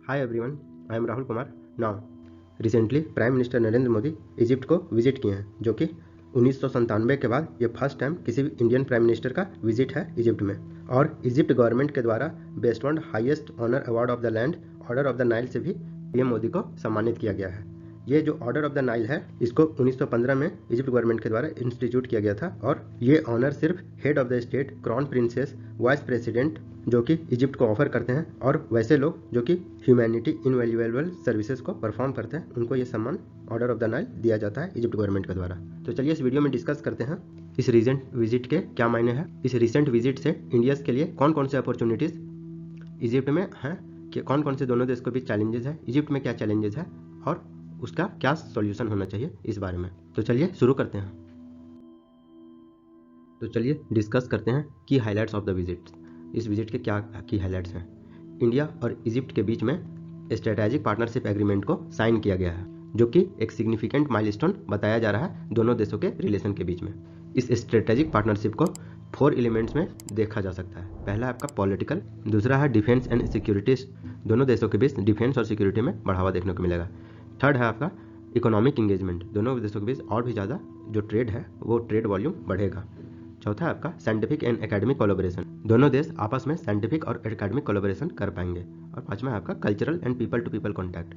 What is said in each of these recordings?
Hi everyone, I am Rahul Kumar. Now, recently prime minister Narendra Modi Egypt को visit किए हैं, जो कि 1997 के बाद ये फर्स्ट टाइम किसी भी इंडियन प्राइम मिनिस्टर का विजिट है इजिप्ट में। और इजिप्ट गवर्नमेंट के द्वारा best on highest honour award of the land order of the Nile से भी पीएम मोदी को सम्मानित किया गया है। ये जो ऑर्डर ऑफ द नाइल है, इसको 1915 में इजिप्ट गवर्नमेंट के द्वारा इंस्टीट्यूट किया गया था और ये ऑनर सिर्फ head of the state, crown princess, vice president जो कि इजिप्ट को ऑफर करते हैं और वैसे लोग जो कि ह्यूमैनिटी इनवैल्यूएबल सर्विसेज को परफॉर्म करते हैं, उनको ये सम्मान ऑर्डर ऑफ द नाइल दिया जाता है इजिप्ट गवर्नमेंट के द्वारा। तो चलिए इस वीडियो में डिस्कस करते हैं इस रीसेंट विजिट के क्या मायने हैं, इस रीसेंट विजिट से इंडिया के लिए कौन कौन से अपॉर्चुनिटीज इजिप्ट में हैं, कि कौन कौन से दोनों देश के बीच चैलेंजेस है, इजिप्ट में क्या चैलेंजेस है और उसका क्या सॉल्यूशन होना चाहिए इस बारे में। तो चलिए शुरू करते हैं। तो चलिए डिस्कस करते हैं की हाइलाइट्स ऑफ द विजिट। इस विजिट के क्या की हाइलाइट्स हैं। इंडिया और इजिप्ट के बीच में स्ट्रेटेजिक पार्टनरशिप एग्रीमेंट को साइन किया गया है, जो कि एक सिग्निफिकेंट माइलस्टोन बताया जा रहा है दोनों देशों के रिलेशन के बीच में। इस स्ट्रेटेजिक पार्टनरशिप को 4 एलिमेंट्स में देखा जा सकता है। पहला है आपका पॉलिटिकल, दूसरा है डिफेंस एंड सिक्योरिटी, दोनों देशों के बीच डिफेंस और सिक्योरिटी में बढ़ावा देखने को मिलेगा। थर्ड है आपका इकोनॉमिक इंगेजमेंट, दोनों देशों के बीच और भी ज़्यादा जो ट्रेड है वो ट्रेड वॉल्यूम बढ़ेगा। चौथा है आपका साइंटिफिक एंड एकेडमिक कोलैबोरेशन, दोनों देश आपस में साइंटिफिक और एकेडमिक कोलैबोरेशन कर पाएंगे। और पांचवा है आपका cultural and people to people contact,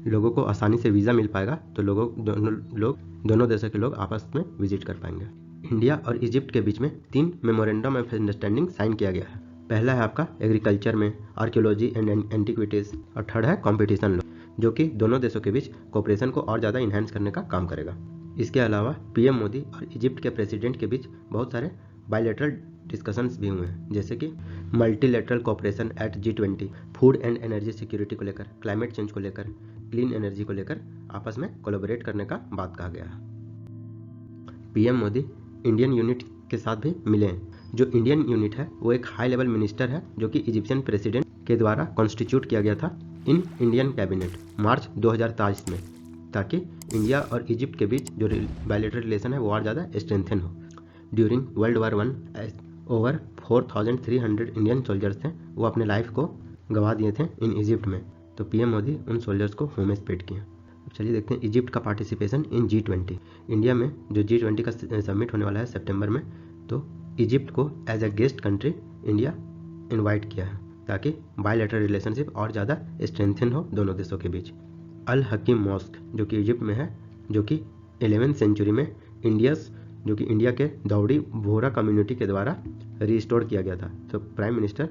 लोगों को आसानी से वीज़ा मिल पाएगा तो दोनों देशों के लोग आपस में विजिट कर पाएंगे। इंडिया और इजिप्ट के बीच में 3 मेमोरेंडम ऑफ अंडरस्टैंडिंग साइन किया गया है। पहला है आपका एग्रीकल्चर में आर्कियोलॉजी एंड एंटीक्विटीज और थर्ड है कॉम्पिटिशन लॉ, जो कि दोनों देशों के बीच कोऑपरेशन को और ज़्यादा इन्हांस करने का काम करेगा। इसके अलावा पीएम मोदी और इजिप्ट के प्रेसिडेंट के बीच बहुत सारे बायलैटरल डिस्कशंस भी हुए हैं, जैसे कि multilateral cooperation at G20, food and energy security को लेकर, क्लाइमेट चेंज को लेकर, क्लीन एनर्जी को लेकर आपस में कोलैबोरेट करने का बात कहा गया है। पीएम मोदी इंडियन यूनिट के साथ भी मिले हैं। जो इंडियन यूनिट है वो एक हाई लेवल मिनिस्टर है, जो कि इजिप्शियन प्रेसिडेंट के द्वारा कॉन्स्टिट्यूट किया गया था इन इंडियन कैबिनेट मार्च 2023 में, ताकि इंडिया और इजिप्ट के बीच जो बायलैटरल रिलेशन है वो और ज़्यादा स्ट्रेंथन हो। During world war 1 over 4300 Indian soldiers थे, वो अपने लाइफ को गंवा दिए थे इन इजिप्ट में, तो पीएम मोदी उन सोल्जर्स को होमेज पेड किए। अब चलिए देखते हैं इजिप्ट का पार्टिसिपेशन इन G20। इंडिया में जो G20 का समिट होने वाला है सितंबर में, तो इजिप्ट को as a guest country India invite किया है, ताकि बायलैटरल रिलेशनशिप और ज़्यादा स्ट्रेंथन हो दोनों देशों के बीच। अल हकीम मॉस्क जो कि इजिप्ट में है, जो कि 11वीं सेंचुरी में इंडिया के दाऊदी बोहरा कम्युनिटी के द्वारा रिस्टोर किया गया था, तो प्राइम मिनिस्टर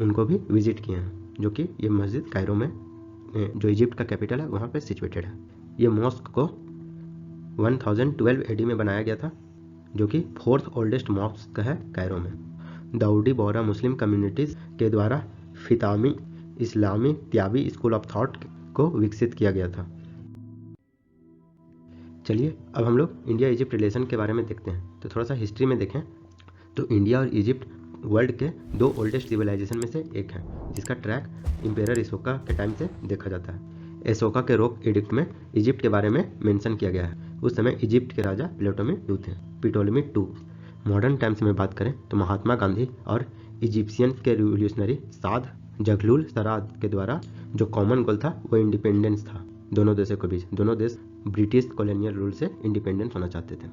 उनको भी विजिट किए हैं, जो कि ये मस्जिद कायरो में जो इजिप्ट का कैपिटल है वहाँ पे सिचुएटेड है। ये मॉस्क को 1012 AD में बनाया गया था, जो कि 4th ओल्डेस्ट मॉस्क है कायरो में। दाऊदी बोहरा मुस्लिम कम्युनिटीज़ के द्वारा फितामी इस्लामी त्याबी स्कूल ऑफ थॉट को विकसित किया गया था। चलिए अब हम लोग इंडिया इजिप्ट रिलेशन के बारे में देखते हैं। तो थोड़ा सा हिस्ट्री में देखें तो इंडिया और इजिप्ट वर्ल्ड के 2 ओल्डेस्ट सिविलाइजेशन में से एक है, जिसका ट्रैक इंपेरर अशोका के टाइम से देखा जाता है। अशोका के रोक एडिक्ट में इजिप्ट के बारे में मेंशन किया गया है। उस समय इजिप्ट के राजा पिटोलेमी II। मॉडर्न टाइम्स में बात करें तो महात्मा गांधी और इजिप्शियन के रिवोल्यूशनरी साद जगलुल सराद के द्वारा जो कॉमन गोल था वो इंडिपेंडेंस था दोनों देशों के बीच। दोनों देश ब्रिटिश कॉलोनियल रूल से इंडिपेंडेंस होना चाहते थे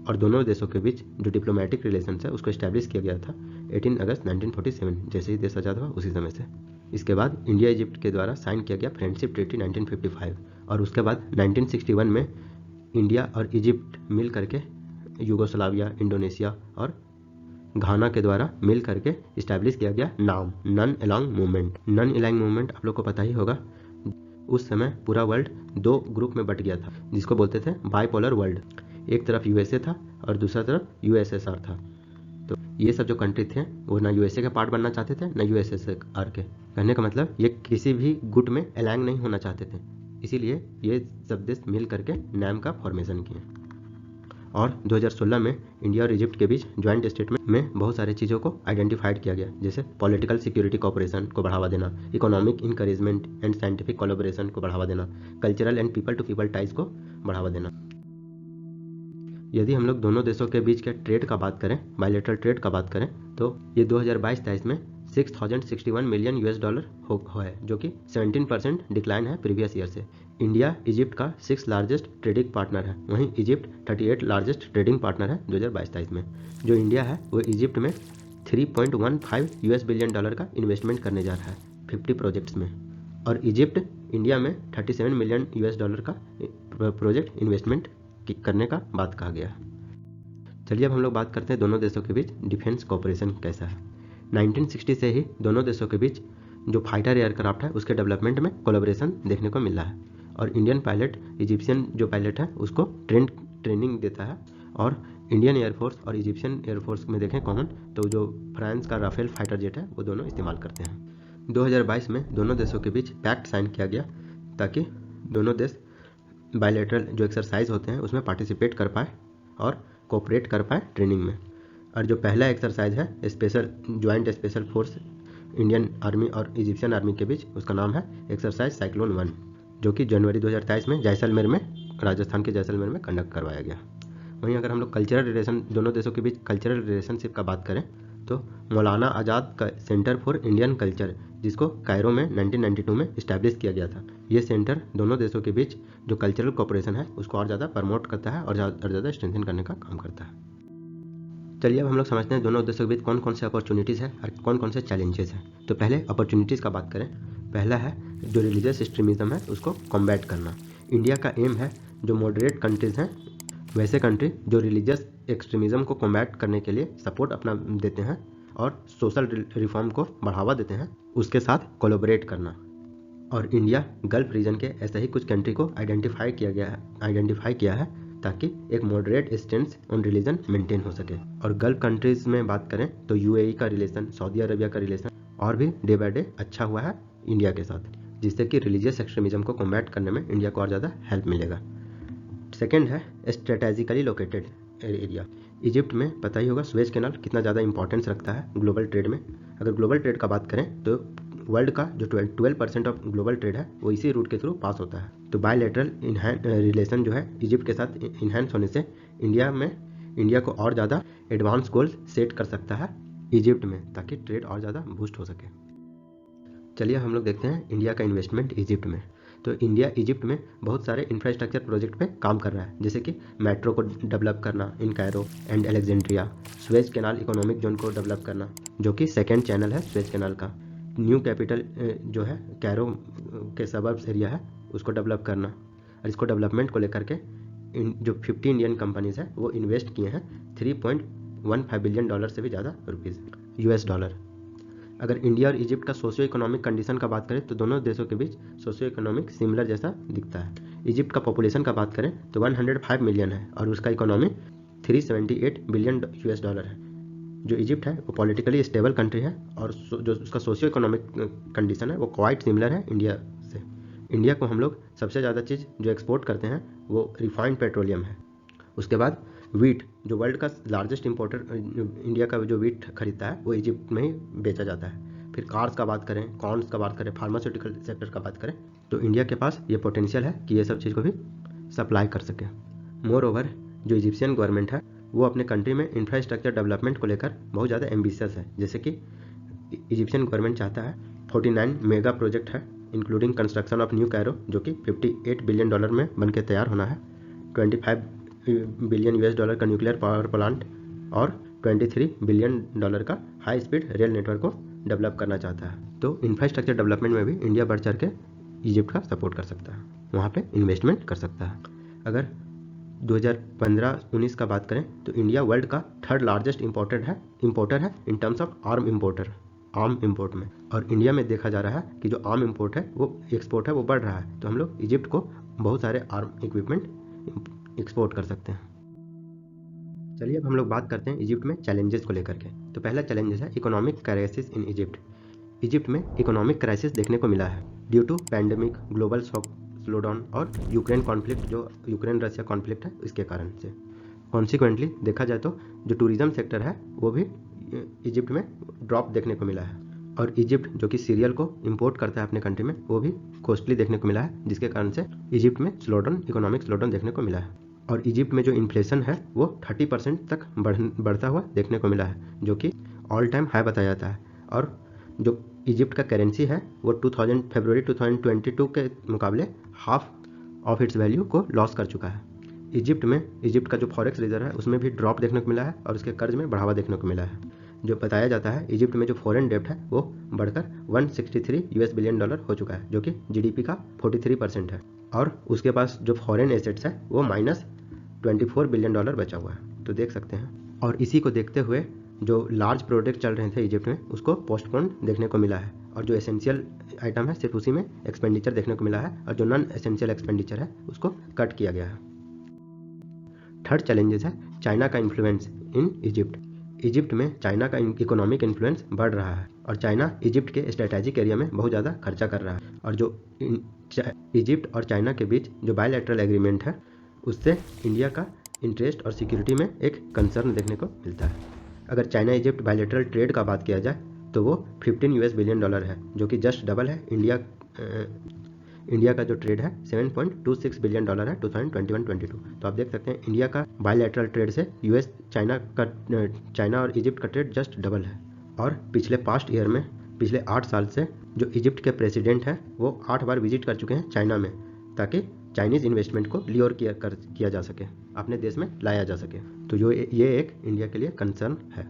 और दोनों देशों के बीच जो डिप्लोमेटिक रिलेशन है उसको एस्टैब्लिश किया गया था 18 अगस्त 1947, जैसे ही देश आज़ाद हुआ उसी समय से। इसके बाद इंडिया इजिप्ट के द्वारा साइन किया गया फ्रेंडशिप ट्रीटी 1955 और उसके बाद 1961 में इंडिया और इजिप्ट मिल करके यूगोस्लाविया, इंडोनेशिया और घाना के द्वारा मिल करके इस्टेब्लिश किया गया नाम non aligned movement. Non aligned movement आप लोग को पता ही होगा, उस समय पूरा वर्ल्ड 2 ग्रुप में बट गया था, जिसको बोलते थे बाइपोलर वर्ल्ड। एक तरफ यूएसए था और दूसरा तरफ यूएसएसआर था। तो ये सब जो कंट्री थे वो ना यूएसए के पार्ट बनना चाहते थे ना यूएसएसआर के। कहने का मतलब ये किसी भी गुट में अलाइंग नहीं होना चाहते थे, इसीलिए ये सब देश मिल करके नाम का फॉर्मेशन किए। और 2016 में इंडिया और इजिप्ट के बीच ज्वाइंट स्टेटमेंट में बहुत सारी चीज़ों को आइडेंटिफाइड किया गया, जैसे पॉलिटिकल सिक्योरिटी कोऑपरेशन को बढ़ावा देना, economic encouragement and scientific collaboration को बढ़ावा देना, cultural and people to people ties को बढ़ावा देना। यदि हम लोग दोनों देशों के बीच के ट्रेड का बात करें, बायलैटरल ट्रेड का बात करें, तो ये 2022-23 में $6061 मिलियन है, जो कि 17% डिक्लाइन है प्रीवियस ईयर से। इंडिया इजिप्ट का 6th लार्जेस्ट ट्रेडिंग पार्टनर है, वहीं इजिप्ट 38 लार्जेस्ट ट्रेडिंग पार्टनर है 2022-23 में। जो इंडिया है वो इजिप्ट में $3.15 बिलियन का इन्वेस्टमेंट करने जा रहा है 50 प्रोजेक्ट्स में, और इजिप्ट इंडिया में $37 मिलियन का प्रोजेक्ट इन्वेस्टमेंट करने का बात कहा गया है। चलिए अब हम लोग बात करते हैं दोनों देशों के बीच डिफेंस कोऑपरेशन कैसा है। 1960 से ही दोनों देशों के बीच जो फाइटर एयरक्राफ्ट है उसके डेवलपमेंट में कोलैबोरेशन देखने को मिला है, और इंडियन पायलट इजिप्शियन जो पायलट है उसको ट्रेनिंग देता है, और इंडियन एयरफोर्स और इजिप्शियन एयरफोर्स में देखें कॉमन तो जो फ्रांस का राफेल फाइटर जेट है वो दोनों इस्तेमाल करते हैं। 2022 में दोनों देशों के बीच पैक्ट साइन किया गया ताकि दोनों देश बायलैटरल जो एक्सरसाइज होते हैं उसमें पार्टिसिपेट कर पाए और कोऑपरेट कर पाए ट्रेनिंग में। और जो पहला एक्सरसाइज है special joint special force Indian army और इजिप्शियन आर्मी के बीच, उसका नाम है एक्सरसाइज साइक्लोन 1, जो कि जनवरी 2023 में जैसलमेर में, राजस्थान के जैसलमेर में कंडक्ट करवाया गया। वहीं अगर हम लोग कल्चरल रिलेशन, दोनों देशों के बीच कल्चरल रिलेशनशिप का बात करें तो मौलाना आज़ाद का सेंटर फॉर इंडियन कल्चर, जिसको कायरो में 1992 में इस्टेब्लिश किया गया था, ये सेंटर दोनों देशों के बीच जो कल्चरल कोऑपरेशन है उसको और ज़्यादा प्रमोट करता है और ज़्यादा स्ट्रेंथन करने का काम करता है। चलिए अब हम लोग समझते हैं दोनों देशों के बीच कौन कौन से अपॉर्चुनिटीज़ है और कौन कौन से चैलेंजेस हैं। तो पहले अपॉर्चुनिटीज़ का बात करें, पहला है जो रिलीजियस एक्सट्रीमिज्म है उसको कॉम्बैट करना। इंडिया का एम है जो मॉडरेट कंट्रीज़ हैं वैसे कंट्री जो रिलीजियस एक्सट्रीमिज्म को कॉम्बैट करने के लिए सपोर्ट अपना देते हैं और सोशल रिफॉर्म को बढ़ावा देते हैं, उसके साथ कोलैबोरेट करना। और इंडिया गल्फ रीजन के ऐसे ही कुछ कंट्री को आइडेंटिफाई किया है ताकि एक moderate stand on religion maintain हो सके। और गल्फ कंट्रीज में बात करें तो यूएई का रिलेशन, सऊदी अरबिया का रिलेशन और भी डे बाय डे अच्छा हुआ है इंडिया के साथ, जिससे कि रिलीजियस एक्सट्रीमिज्म को कॉम्बैट करने में इंडिया को और ज़्यादा हेल्प मिलेगा। सेकेंड है स्ट्रेटेजिकली लोकेटेड एरिया। इजिप्ट में पता ही होगा सुएज कैनाल कितना ज़्यादा इंपॉर्टेंस रखता है ग्लोबल ट्रेड में। अगर ग्लोबल ट्रेड का बात करें तो वर्ल्ड का जो 12% ऑफ ग्लोबल ट्रेड है वो इसी रूट के थ्रू पास होता है। तो बायलैटरल रिलेशन जो है इजिप्ट के साथ इन्हांस होने से इंडिया को और ज़्यादा एडवांस गोल्स सेट कर सकता है इजिप्ट में, ताकि ट्रेड और ज़्यादा बूस्ट हो सके। चलिए हम लोग देखते हैं इंडिया का इन्वेस्टमेंट इजिप्ट में। तो इंडिया इजिप्ट में बहुत सारे इंफ्रास्ट्रक्चर प्रोजेक्ट पे काम कर रहा है, जैसे कि मेट्रो को डेवलप करना इन Cairo and Alexandria, Suez canal economic zone को डेवलप करना जो कि सेकेंड चैनल है सुएज कैनाल का, न्यू कैपिटल जो है कैरो के सबर्ब्स एरिया है उसको डेवलप करना। और इसको डेवलपमेंट को लेकर के जो 50 इंडियन कंपनीज है वो इन्वेस्ट किए हैं $3.15 बिलियन से भी ज़्यादा US डॉलर। अगर इंडिया और इजिप्ट का सोशियो इकोनॉमिक कंडीशन का बात करें तो दोनों देशों के बीच सोशियो इकोनॉमिक सिमिलर जैसा दिखता है। इजिप्ट का पॉपुलेशन का बात करें तो 105 मिलियन है और उसका इकोनॉमी $378 बिलियन है। जो इजिप्ट है वो पॉलिटिकली स्टेबल कंट्री है और जो उसका सोशियो इकोनॉमिक कंडीशन है वो क्वाइट सिमिलर है इंडिया से। इंडिया को हम लोग सबसे ज़्यादा चीज़ जो एक्सपोर्ट करते हैं वो रिफाइंड पेट्रोलियम है। उसके बाद वीट, जो वर्ल्ड का लार्जेस्ट इंपोर्टर इंडिया का जो वीट खरीदता है वो इजिप्ट में ही बेचा जाता है। फिर कार्स का बात करें, कॉर्न्स का बात करें, फार्मास्यूटिकल सेक्टर का बात करें तो इंडिया के पास ये पोटेंशियल है कि ये सब चीज़ को भी सप्लाई कर सके। मोर ओवर जो इजिप्शियन गवर्नमेंट है वो अपने कंट्री में इंफ्रास्ट्रक्चर डेवलपमेंट को लेकर बहुत ज़्यादा एम्बिशियस है। जैसे कि इजिप्शियन गवर्नमेंट चाहता है 49 मेगा प्रोजेक्ट है including construction of new Cairo जो कि $58 बिलियन में बन के तैयार होना है, $25 बिलियन का न्यूक्लियर पावर प्लांट और $23 बिलियन का हाई स्पीड रेल नेटवर्क को डेवलप करना चाहता है। तो इंफ्रास्ट्रक्चर डेवलपमेंट में भी इंडिया बढ़ चढ़ के इजिप्ट का सपोर्ट कर सकता है, वहाँ पे इन्वेस्टमेंट कर सकता है। अगर 2015-19 का बात करें तो इंडिया वर्ल्ड का 3rd लार्जेस्ट इंपोर्टर है in terms of arm import में। और इंडिया में देखा जा रहा है कि जो आर्म इम्पोर्ट है वो एक्सपोर्ट है वो बढ़ रहा है, तो हम लोग इजिप्ट को बहुत सारे आर्म इक्विपमेंट एक्सपोर्ट कर सकते हैं। चलिए अब हम लोग बात करते हैं इजिप्ट में चैलेंजेस को लेकर के। तो पहला चैलेंजेस है इकोनॉमिक क्राइसिस इन इजिप्ट में इकोनॉमिक क्राइसिस देखने को मिला है due to pandemic, global slowdown और यूक्रेन कॉन्फ्लिक्ट, जो यूक्रेन रशिया कॉन्फ्लिक्ट है इसके कारण से। कॉन्सिक्वेंटली देखा जाए तो जो टूरिज्म सेक्टर है वो भी इजिप्ट में ड्रॉप देखने को मिला है। और इजिप्ट जो कि सीरियल को इंपोर्ट करता है अपने कंट्री में वो भी कॉस्टली देखने को मिला है, जिसके कारण से इजिप्ट में इकोनॉमिक स्लोडाउन देखने को मिला है। और इजिप्ट में जो इन्फ्लेशन है वो 30% तक बढ़ता हुआ देखने को मिला है, जो कि ऑल टाइम हाई बताया जाता है। और जो इजिप्ट का करेंसी है वो फरवरी 2022 के मुकाबले हाफ ऑफ इट्स वैल्यू को लॉस कर चुका है। इजिप्ट का जो फॉरेक्स रिजर्व है उसमें भी ड्रॉप देखने को मिला है और उसके कर्ज में बढ़ावा देखने को मिला है। जो बताया जाता है इजिप्ट में जो फॉरेन डेब्ट है वो बढ़कर $163 बिलियन हो चुका है, जो कि जीडीपी का 43% है, और उसके पास जो फॉरेन एसेट्स है वो -$24 बिलियन बचा हुआ है। तो देख सकते हैं, और इसी को देखते हुए जो लार्ज प्रोजेक्ट चल रहे थे इजिप्ट में उसको पोस्टपोन देखने को मिला है, और जो एसेंशियल आइटम है सिर्फ उसी में एक्सपेंडिचर देखने को मिला है, और जो नॉन एसेंशियल एक्सपेंडिचर है उसको कट किया गया है। थर्ड चैलेंजेस है चाइना का इन्फ्लुएंस इन इजिप्ट में चाइना का इकोनॉमिक इन्फ्लुएंस बढ़ रहा है, और चाइना इजिप्ट के स्ट्रेटेजिक एरिया में बहुत ज़्यादा खर्चा कर रहा है, और जो इजिप्ट और चाइना के बीच जो बायलैटरल एग्रीमेंट है उससे इंडिया का इंटरेस्ट और सिक्योरिटी में एक कंसर्न देखने को मिलता है। अगर चाइना इजिप्ट बायलैटरल ट्रेड का बात किया जाए तो वो $15 बिलियन है, जो कि जस्ट डबल है इंडिया का जो ट्रेड है $7.26 बिलियन है 2021-22। तो आप देख सकते हैं इंडिया का बायलैटरल ट्रेड से चाइना और इजिप्ट का ट्रेड जस्ट डबल है। और पिछले 8 साल से जो इजिप्ट के प्रेसिडेंट हैं वो 8 बार विजिट कर चुके हैं चाइना में, ताकि चाइनीज़ इन्वेस्टमेंट को ल्योर किया जा सके, अपने देश में लाया जा सके। तो ये एक इंडिया के लिए कंसर्न है।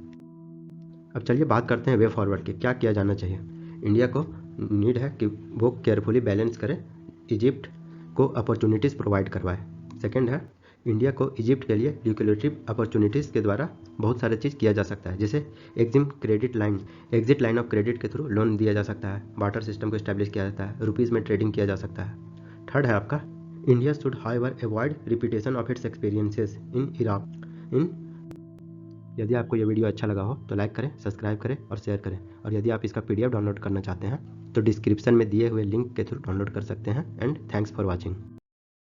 अब चलिए बात करते हैं वे फॉरवर्ड के, क्या किया जाना चाहिए। इंडिया को नीड है कि वो केयरफुली बैलेंस करे, इजिप्ट को अपॉर्चुनिटीज़ प्रोवाइड करवाए। सेकंड है, इंडिया को इजिप्ट के लिए ल्यूक्रेटिव अपॉर्चुनिटीज़ के द्वारा बहुत सारे चीज़ किया जा सकता है, जैसे एग्जिट लाइन ऑफ क्रेडिट के थ्रू लोन दिया जा सकता है, बार्टर सिस्टम को इस्टेब्लिश किया जाता है, रुपीज़ में ट्रेडिंग किया जा सकता है। थर्ड है आपका, India should however avoid repetition of its experiences in Iraq. यदि आपको ये वीडियो अच्छा लगा हो तो लाइक करें, सब्सक्राइब करें और शेयर करें, और यदि आप इसका PDF डाउनलोड करना चाहते हैं तो डिस्क्रिप्शन में दिए हुए लिंक के थ्रू डाउनलोड कर सकते हैं। And thanks for watching.